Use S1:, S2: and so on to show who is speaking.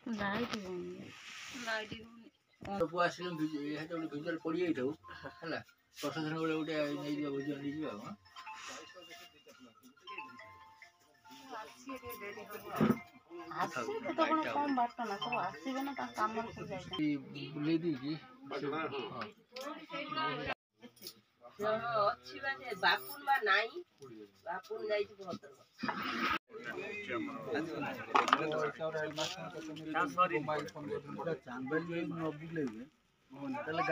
S1: light ହଉନି ସବୁ ଆସିଲେ ଗୋଟେ ଭିଜୁଆଲ ପଡ଼ିଯାଇଥାଉ ହେଲା ପ୍ରଶାସନ ବେଳେ ଗୋଟେ ନେଇଯିବା ଭିଜୁଆଲ ନେଇଯିବା ଆଉ ବୁଲେଇ ଦେଇକି
S2: ଅଛି ମାନେ ବାପୁନ ବା ନାହିଁ ବାପୁନ ଯାଇଛି ଭଦ୍ରକ
S1: ଚାନ୍ଦଲି ନ ବୁଲେଇବେ ତାହେଲେ